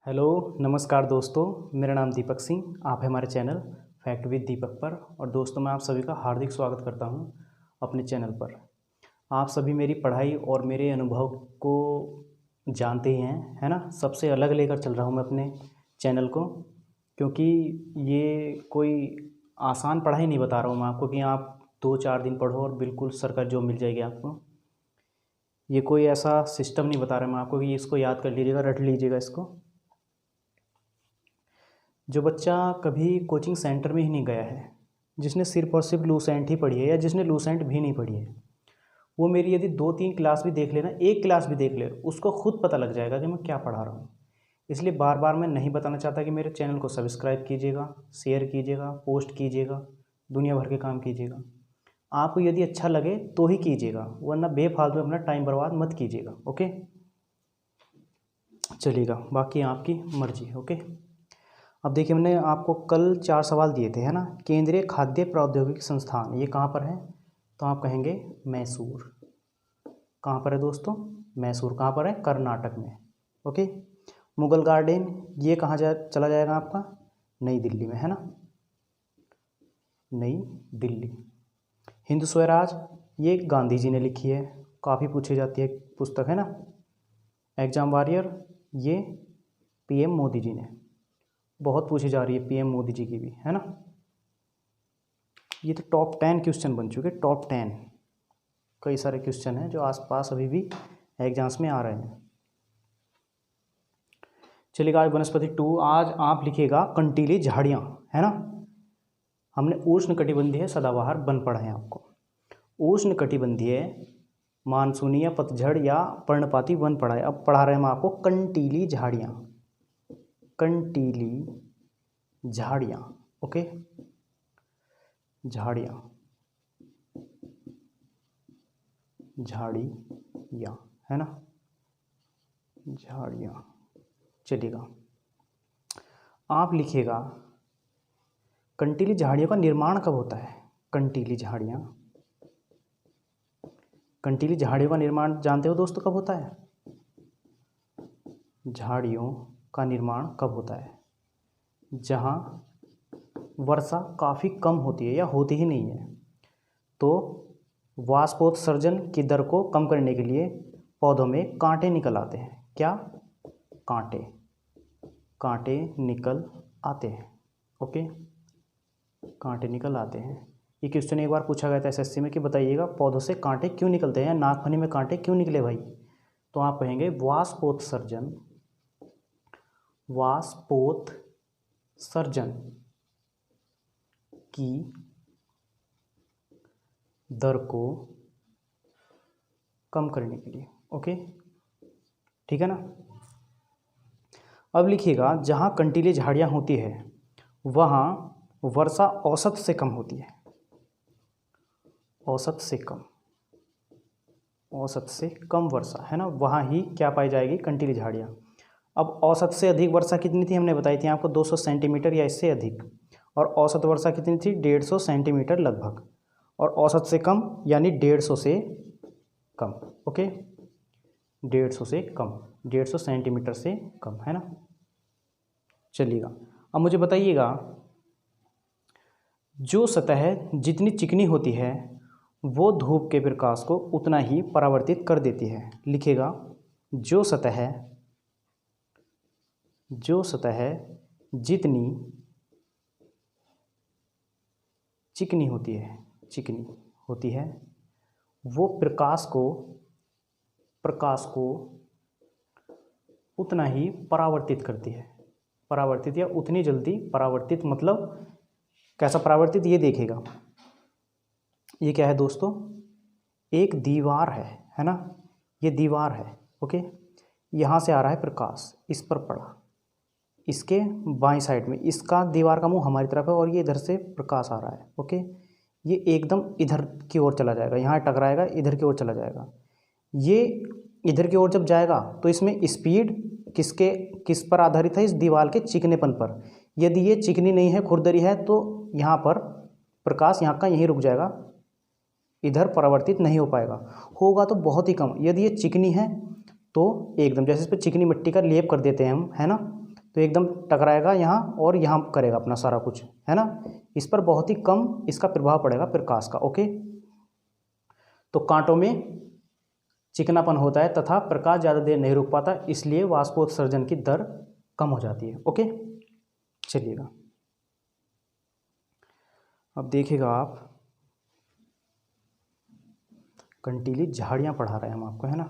Hello नमस्कार दोस्तों, मेरा नाम दीपक सिंह। आप हैं हमारे चैनल फैक्ट विद दीपक पर। और दोस्तों, मैं आप सभी का हार्दिक स्वागत करता हूं अपने चैनल पर। आप सभी मेरी पढ़ाई और मेरे अनुभव को जानते ही हैं, है ना। सबसे अलग लेकर चल रहा हूं मैं अपने चैनल को, क्योंकि ये कोई आसान पढ़ाई नहीं बता रहा हूँ मैं आपको कि आप 2-4 दिन पढ़ो और बिल्कुल सरकारी जॉब मिल जाएगी आपको। ये कोई ऐसा सिस्टम नहीं बता रहा मैं आपको कि इसको याद कर लीजिएगा, रट लीजिएगा इसको। जो बच्चा कभी कोचिंग सेंटर में ही नहीं गया है, जिसने सिर्फ और सिर्फ लूसेंट ही पढ़ी है या जिसने लूसेंट भी नहीं पढ़ी है, वो मेरी यदि 2-3 क्लास भी देख लेना, एक क्लास भी देख ले, उसको खुद पता लग जाएगा कि मैं क्या पढ़ा रहा हूँ। इसलिए बार बार मैं नहीं बताना चाहता कि मेरे चैनल को सब्सक्राइब कीजिएगा, शेयर कीजिएगा, पोस्ट कीजिएगा, दुनिया भर के काम कीजिएगा। आपको यदि अच्छा लगे तो ही कीजिएगा, वरना बेफालतू अपना टाइम बर्बाद मत कीजिएगा। ओके, चलिएगा, बाकी आपकी मर्जी है। ओके, अब देखिए, मैंने आपको कल 4 सवाल दिए थे, है ना। केंद्रीय खाद्य प्रौद्योगिकी संस्थान ये कहाँ पर है? तो आप कहेंगे मैसूर। कहाँ पर है दोस्तों? मैसूर। कहाँ पर है? कर्नाटक में। ओके। मुगल गार्डन ये कहाँ चला जाएगा आपका? नई दिल्ली में, है ना। नई दिल्ली। हिंद स्वराज ये गांधी जी ने लिखी है, काफ़ी पूछी जाती है पुस्तक, है ना। एग्जाम वॉरियर ये पीएम मोदी जी ने, बहुत पूछी जा रही है पीएम मोदी जी की भी, है ना। ये तो टॉप 10 क्वेश्चन बन चुके, टॉप 10। कई सारे क्वेश्चन हैं जो आसपास अभी भी एग्जाम्स में आ रहे हैं। चलिएगा, आज वनस्पति 2। आज आप लिखिएगा कंटीली झाड़ियाँ, है ना। हमने उष्णकटिबंधीय सदाबहार वन पढ़ा है आपको। उष्णकटिबंधीय मानसूनी या पतझड़ या पर्णपाती वन पढ़ा है। अब पढ़ा रहे हैं हम आपको कंटीली झाड़ियाँ। कंटीली झाड़ियाँ, ओके। झाड़ियाँ, झाड़ियाँ, है ना। झाड़ियाँ। चलिएगा, आप लिखिएगा कंटीली झाड़ियों का निर्माण कब होता है? कंटीली झाड़ियाँ, कंटीली झाड़ियों का निर्माण जानते हो दोस्तों कब होता है? झाड़ियों का निर्माण कब होता है? जहाँ वर्षा काफ़ी कम होती है या होती ही नहीं है, तो वाष्पोत्सर्जन की दर को कम करने के लिए पौधों में कांटे निकल आते हैं। क्या? कांटे, कांटे निकल आते हैं। ओके, कांटे निकल आते हैं। ये क्वेश्चन एक बार पूछा गया था एसएससी में कि बताइएगा पौधों से कांटे क्यों निकलते हैं, नाकफनी में कांटे क्यों निकले भाई? तो आप कहेंगे वाष्पोत्सर्जन, वाष्पोत्सर्जन की दर को कम करने के लिए। ओके, ठीक है ना। अब लिखिएगा जहाँ कंटीली झाड़ियाँ होती है वहाँ वर्षा औसत से कम होती है। औसत से कम, औसत से कम वर्षा, है ना, वहाँ ही क्या पाई जाएगी? कंटीली झाड़ियाँ। अब औसत से अधिक वर्षा कितनी थी हमने बताई थी आपको? 200 सेंटीमीटर या इससे अधिक। और औसत वर्षा कितनी थी? 150 सेंटीमीटर लगभग। और औसत से कम यानी 150 से कम। ओके, 150 से कम, 150 सेंटीमीटर से कम, है ना। चलिएगा, अब मुझे बताइएगा जो सतह जितनी चिकनी होती है वो धूप के प्रकाश को उतना ही परावर्तित कर देती है। लिखिएगा जो सतह जितनी चिकनी होती है वो प्रकाश को उतना ही परावर्तित करती है। परावर्तित या उतनी जल्दी परावर्तित, मतलब कैसा परावर्तित? ये देखिएगा, ये क्या है दोस्तों? एक दीवार है ना। ये दीवार है, ओके। यहाँ से आ रहा है प्रकाश, इस पर पड़ा, इसके बाईं साइड में, इसका दीवार का मुंह हमारी तरफ है और ये इधर से प्रकाश आ रहा है, ओके। ये एकदम इधर की ओर चला जाएगा, यहाँ टकराएगा, इधर की ओर चला जाएगा। ये इधर की ओर जब जाएगा तो इसमें स्पीड किस पर आधारित है? इस दीवार के चिकनेपन पर। यदि ये चिकनी नहीं है, खुरदरी है, तो यहाँ पर प्रकाश यहाँ का यहीं रुक जाएगा, इधर परावर्तित नहीं हो पाएगा। होगा तो बहुत ही कम। यदि ये चिकनी है तो एकदम, जैसे इस पर चिकनी मिट्टी का लेप कर देते हैं हम, है ना, तो एकदम टकराएगा यहाँ और यहाँ करेगा अपना सारा कुछ, है ना। इस पर बहुत ही कम इसका प्रभाव पड़ेगा प्रकाश का। ओके, तो कांटों में चिकनापन होता है तथा प्रकाश ज़्यादा देर नहीं रुक पाता, इसलिए वाष्पोत्सर्जन की दर कम हो जाती है। ओके, चलिएगा अब देखिएगा आप, कंटीली झाड़ियाँ पढ़ा रहे हैं हम आपको, है ना।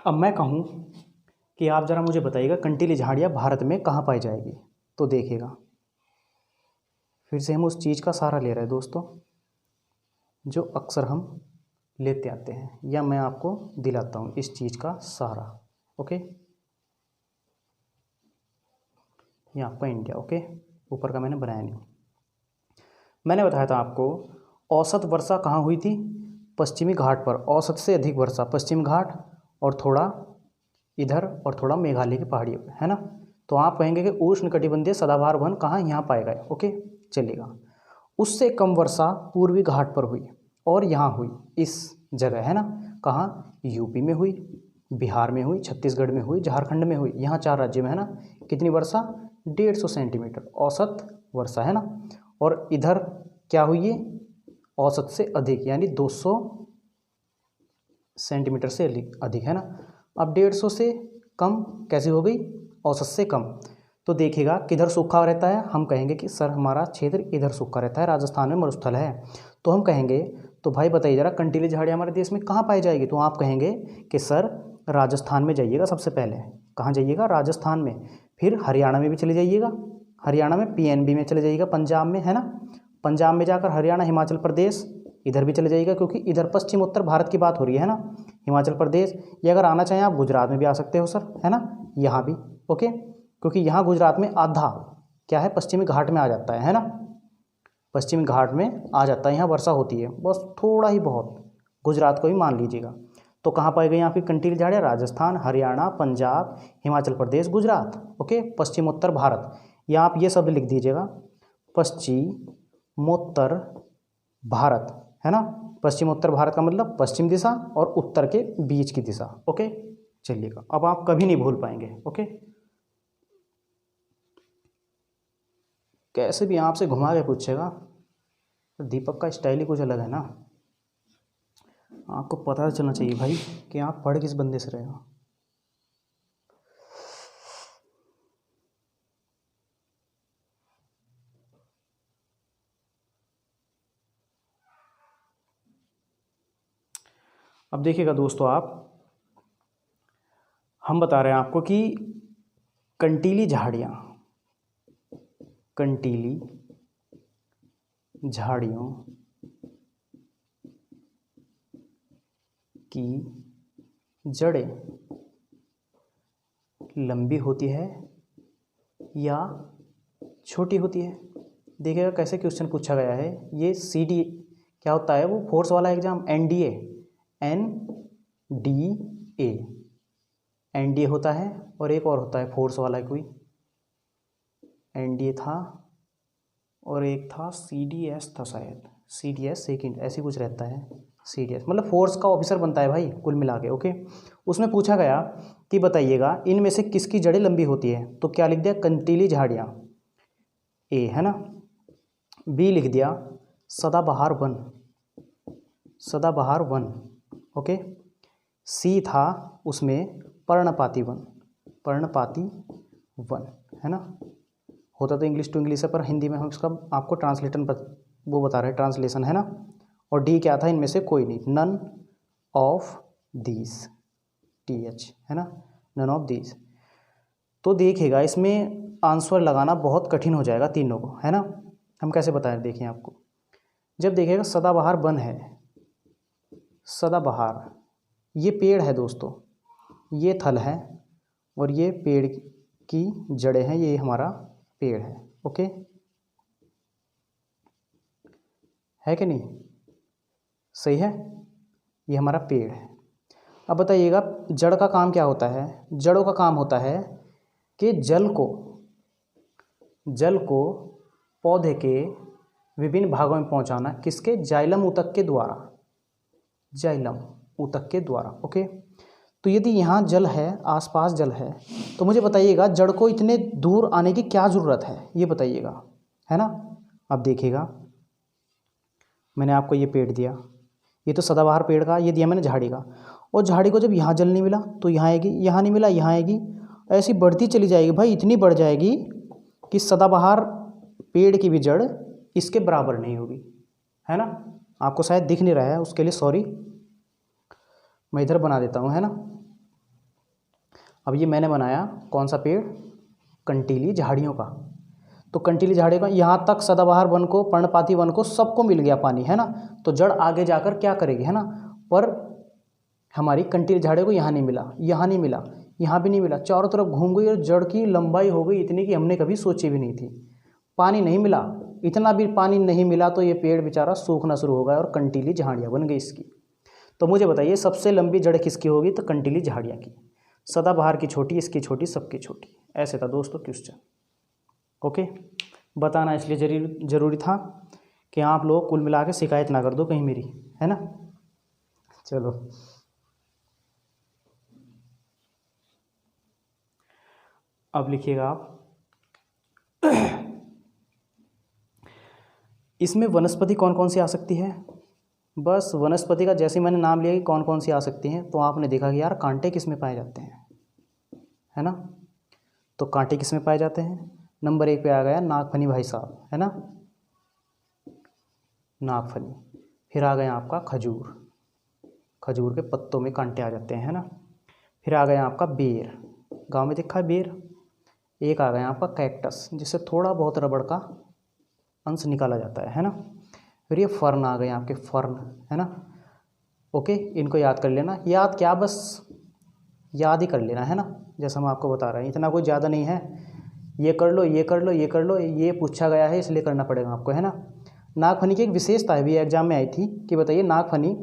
अब मैं कहूँ कि आप ज़रा मुझे बताइएगा कंटीली झाड़ियाँ भारत में कहाँ पाई जाएगी, तो देखिएगा फिर से हम उस चीज़ का सहारा ले रहे हैं दोस्तों जो अक्सर हम लेते आते हैं, या मैं आपको दिलाता हूँ इस चीज़ का सहारा। ओके, ये आपका इंडिया। ओके, ऊपर का मैंने बनाया नहीं। मैंने बताया था आपको औसत वर्षा कहाँ हुई थी, पश्चिमी घाट पर। औसत से अधिक वर्षा पश्चिम घाट और थोड़ा इधर और थोड़ा मेघालय की पहाड़ियों पर, है ना। तो आप कहेंगे कि उष्णकटिबंधीय सदाबहार वन कहाँ, यहाँ पाए गए। ओके, चलिएगा। उससे कम वर्षा पूर्वी घाट पर हुई और यहाँ हुई, इस जगह, है ना। कहाँ, यूपी में हुई, बिहार में हुई, छत्तीसगढ़ में हुई, झारखंड में हुई, यहाँ 4 राज्यों में, है ना। कितनी वर्षा, 150 सेंटीमीटर औसत वर्षा, है ना। और इधर क्या हुई है, औसत से अधिक यानी 200 सेंटीमीटर से अधिक, है ना। अब 150 से कम कैसे हो गई, औसत से कम। तो देखिएगा किधर सूखा रहता है, हम कहेंगे कि सर हमारा क्षेत्र इधर सूखा रहता है, राजस्थान में मरुस्थल है। तो हम कहेंगे तो भाई बताइए ज़रा कंटीली झाड़ियाँ हमारे देश में कहाँ पाई जाएगी, तो आप कहेंगे कि सर राजस्थान में जाइएगा सबसे पहले। कहाँ जाइएगा, राजस्थान में। फिर हरियाणा में भी चले जाइएगा, हरियाणा में PNB में चले जाइएगा, पंजाब में, है ना। पंजाब में जाकर हरियाणा, हिमाचल प्रदेश इधर भी चले जाइएगा, क्योंकि इधर पश्चिम उत्तर भारत की बात हो रही है ना। हिमाचल प्रदेश, ये अगर आना चाहें आप गुजरात में भी आ सकते हो सर, है ना, यहाँ भी। ओके, क्योंकि यहाँ गुजरात में आधा क्या है, पश्चिमी घाट में आ जाता है ना। पश्चिमी घाट में आ जाता है, यहाँ वर्षा होती है बस थोड़ा ही बहुत, गुजरात को भी मान लीजिएगा। तो कहाँ पाई गई यहाँ की कंटीली झाड़ियाँ, राजस्थान, हरियाणा, पंजाब, हिमाचल प्रदेश, गुजरात। ओके, पश्चिमोत्तर भारत, या आप ये शब्द लिख दीजिएगा, पश्चिमोत्तर भारत, है ना। पश्चिमोत्तर भारत का मतलब पश्चिम दिशा और उत्तर के बीच की दिशा। ओके, चलिएगा, अब आप कभी नहीं भूल पाएंगे। ओके, कैसे भी आपसे घुमा के पूछेगा, तो दीपक का स्टाइल ही कुछ अलग है ना। आपको पता चलना चाहिए भाई कि आप पढ़ किस बंदे से रहे हो। अब देखिएगा दोस्तों आप, हम बता रहे हैं आपको कि कंटीली झाड़ियाँ, कंटीली झाड़ियों की जड़ें लंबी होती है या छोटी होती है। देखिएगा कैसे क्वेश्चन पूछा गया है। ये CD क्या होता है, वो फोर्स वाला एग्जाम, NDA होता है, और एक और होता है फोर्स वाला कोई, NDA था और एक था CDS था शायद, CDS सेकेंड, ऐसी कुछ रहता है। CDS मतलब फोर्स का ऑफिसर बनता है भाई कुल मिला के। ओके, उसमें पूछा गया कि बताइएगा इनमें से किसकी जड़ें लंबी होती है, तो क्या लिख दिया, कंटीली झाड़ियाँ, A, है ना। B लिख दिया सदाबहार वन, सदाबहार वन। ओके, C था उसमें पर्णपाती वन, पर्णपाती वन, है ना। होता तो इंग्लिश टू इंग्लिश है, पर हिंदी में हम इसका आपको ट्रांसलेशन वो बता रहे हैं, ट्रांसलेशन, है ना। और D क्या था, इनमें से कोई नहीं, नन ऑफ दीज, TH, है ना, नन ऑफ दीज। तो देखिएगा इसमें आंसर लगाना बहुत कठिन हो जाएगा तीनों को, है ना। हम कैसे बताएं, देखिए आपको, जब देखिएगा सदाबहार वन है, सदाबहार ये पेड़ है दोस्तों, ये थल है और ये पेड़ की जड़ें हैं, ये हमारा पेड़ है। ओके, है कि नहीं, सही है, ये हमारा पेड़ है। अब बताइएगा जड़ का काम क्या होता है, जड़ों का काम होता है कि जल को पौधे के विभिन्न भागों में पहुंचाना, किसके, जाइलम ऊतक के द्वारा, जाइलम ऊतक के द्वारा। ओके, तो तो यदि यहाँ जल है, आसपास जल है, तो मुझे बताइएगा जड़ को इतने दूर आने की क्या ज़रूरत है, ये बताइएगा, है ना। अब देखिएगा, मैंने आपको ये पेड़ दिया, ये तो सदाबहार पेड़ का, ये दिया मैंने झाड़ी का, और झाड़ी को जब यहाँ जल नहीं मिला तो यहाँ आएगी, यहाँ नहीं मिला यहाँ आएगी, ऐसी बढ़ती चली जाएगी भाई, इतनी बढ़ जाएगी कि सदाबहार पेड़ की भी जड़ इसके बराबर नहीं होगी, है ना। आपको शायद दिख नहीं रहा है, उसके लिए सॉरी, मैं इधर बना देता हूँ, है ना। अब ये मैंने बनाया कौन सा पेड़, कंटीली झाड़ियों का। तो कंटीली झाड़ियों का यहाँ तक सदाबहार वन को, पर्णपाती वन को, सबको मिल गया पानी, है ना। तो जड़ आगे जाकर क्या करेगी, है ना। पर हमारी कंटीली झाड़ियों को यहाँ नहीं मिला, यहाँ नहीं मिला, यहाँ भी नहीं मिला, चारों तरफ घूम गई और जड़ की लंबाई हो गई इतनी कि हमने कभी सोची भी नहीं थी। पानी नहीं मिला, इतना भी पानी नहीं मिला तो ये पेड़ बेचारा सूखना शुरू हो गया और कंटीली झाड़ियाँ बन गई इसकी। तो मुझे बताइए सबसे लंबी जड़ किसकी होगी, तो कंटीली झाड़ियाँ की। सदाबहार की छोटी, इसकी छोटी, सबकी छोटी। ऐसे था दोस्तों क्वेश्चन। ओके, बताना इसलिए ज़रूरी था कि आप लोग कुल मिला के शिकायत ना कर दो कहीं मेरी, है ना। चलो, अब लिखिएगा आप, इसमें वनस्पति कौन कौन सी आ सकती है। बस वनस्पति का जैसे मैंने नाम लिया कि कौन कौन सी आ सकती हैं, तो आपने देखा कि यार कांटे किस में पाए जाते हैं, है ना। तो कांटे किस में पाए जाते हैं, नंबर 1 पे आ गया नागफनी भाई साहब, है ना, नागफनी। फिर आ गया आपका खजूर, खजूर के पत्तों में कांटे आ जाते हैं, है ना। फिर आ गया आपका बेर, गांव में देखा है बेर। एक आ गया आपका कैक्टस, जिससे थोड़ा बहुत रबड़ का अंश निकाला जाता है ना। फिर ये फर्न आ गए आपके, फर्न, है ना। ओके, इनको याद कर लेना, याद क्या, बस याद ही कर लेना, है ना। जैसा हम आपको बता रहे हैं, इतना कोई ज़्यादा नहीं है, ये कर लो, ये कर लो, ये कर लो, ये पूछा गया है इसलिए करना पड़ेगा आपको, है ना। नागफनी की एक विशेषता है भी, एग्जाम में आई थी कि बताइए नागफनी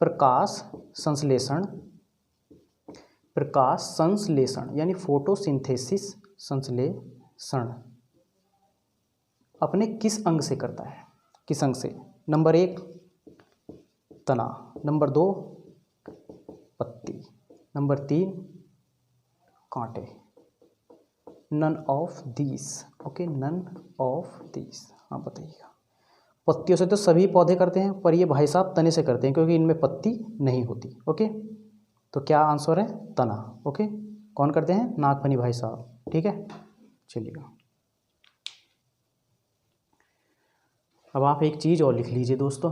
प्रकाश संश्लेषण, प्रकाश संश्लेषण यानी फोटोसिंथेसिस संश्लेषण अपने किस अंग से करता है, किस अंग से। नंबर 1 तना, नंबर 2 पत्ती, नंबर 3 कांटे। None of these, okay, none of these. हाँ बताइएगा, पत्तियों से तो सभी पौधे करते हैं, पर ये भाई साहब तने से करते हैं क्योंकि इनमें पत्ती नहीं होती। ओके, तो क्या आंसर है, तना। ओके, कौन करते हैं, नागफनी भाई साहब, ठीक है। चलिएगा, अब आप एक चीज़ और लिख लीजिए दोस्तों,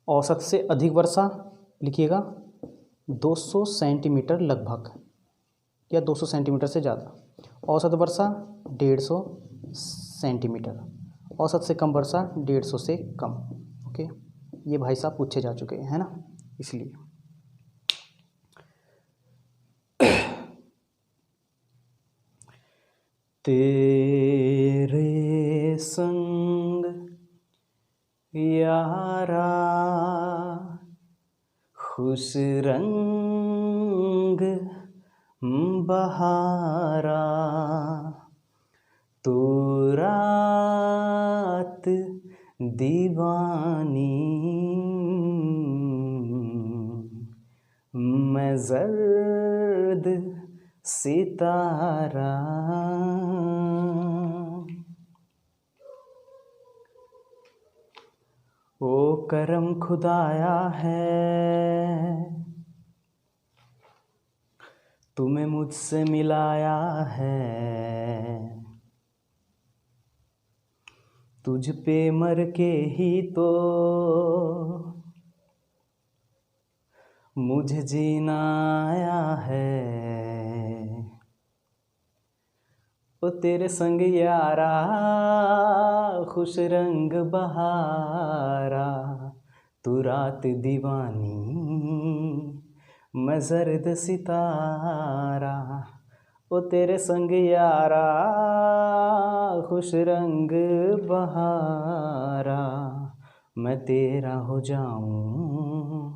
औसत से अधिक वर्षा लिखिएगा 200 सेंटीमीटर लगभग, या 200 सेंटीमीटर से ज़्यादा। औसत वर्षा 150 सेंटीमीटर, औसत से कम वर्षा 150 से कम। ओके, ये भाई साहब पूछे जा चुके हैं, है ना, इसलिए। तेरे संग यारा खुश रंग बहारा, तू रात दीवानी, मैं जर्द सितारा। ओ करम खुदाया है, तुम्हें मुझसे मिलाया है, तुझ पे मर के ही तो मुझे जीना आया है। ओ तेरे संग यारा खुश रंग बहारा, तू रात दीवानी, मैं जर्द सितारा। ओ तेरे संग यारा खुश रंग बहारा, मैं तेरा हो जाऊं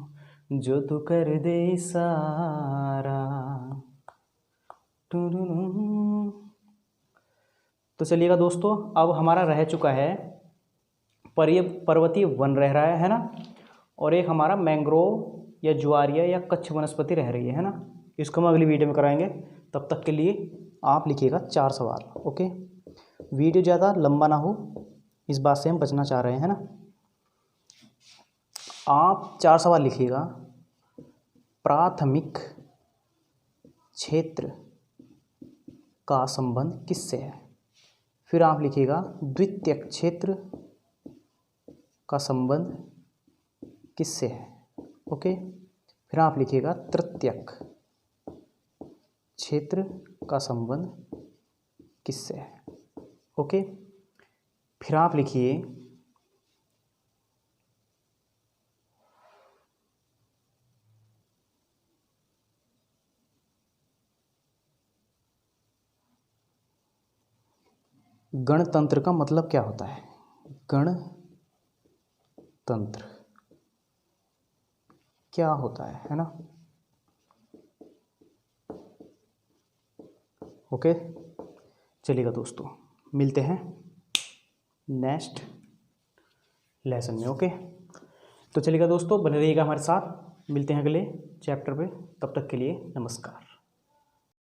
जो तू कर दे इशारा। तो चलिएगा दोस्तों, अब हमारा रह चुका है पर्वतीय वन रह रहा है ना, और एक हमारा मैंग्रोव या ज्वारिया या कच्छ वनस्पति रह रही है ना। इसको हम अगली वीडियो में कराएंगे। तब तक के लिए आप लिखिएगा 4 सवाल। ओके, वीडियो ज़्यादा लंबा ना हो, इस बात से हम बचना चाह रहे हैं ना। आप 4 सवाल लिखिएगा। प्राथमिक क्षेत्र का संबंध किससे है? फिर आप लिखिएगा द्वितीयक क्षेत्र का संबंध किससे है? ओके, फिर आप लिखिएगा तृतीयक क्षेत्र का संबंध किससे है? ओके, फिर आप लिखिए गणतंत्र का मतलब क्या होता है? गणतंत्र क्या होता है ना। ओके, चलिएगा दोस्तों, मिलते हैं नेक्स्ट लेसन में। ओके, तो चलिएगा दोस्तों, बने रहिएगा हमारे साथ। मिलते हैं अगले चैप्टर पे। तब तक के लिए नमस्कार।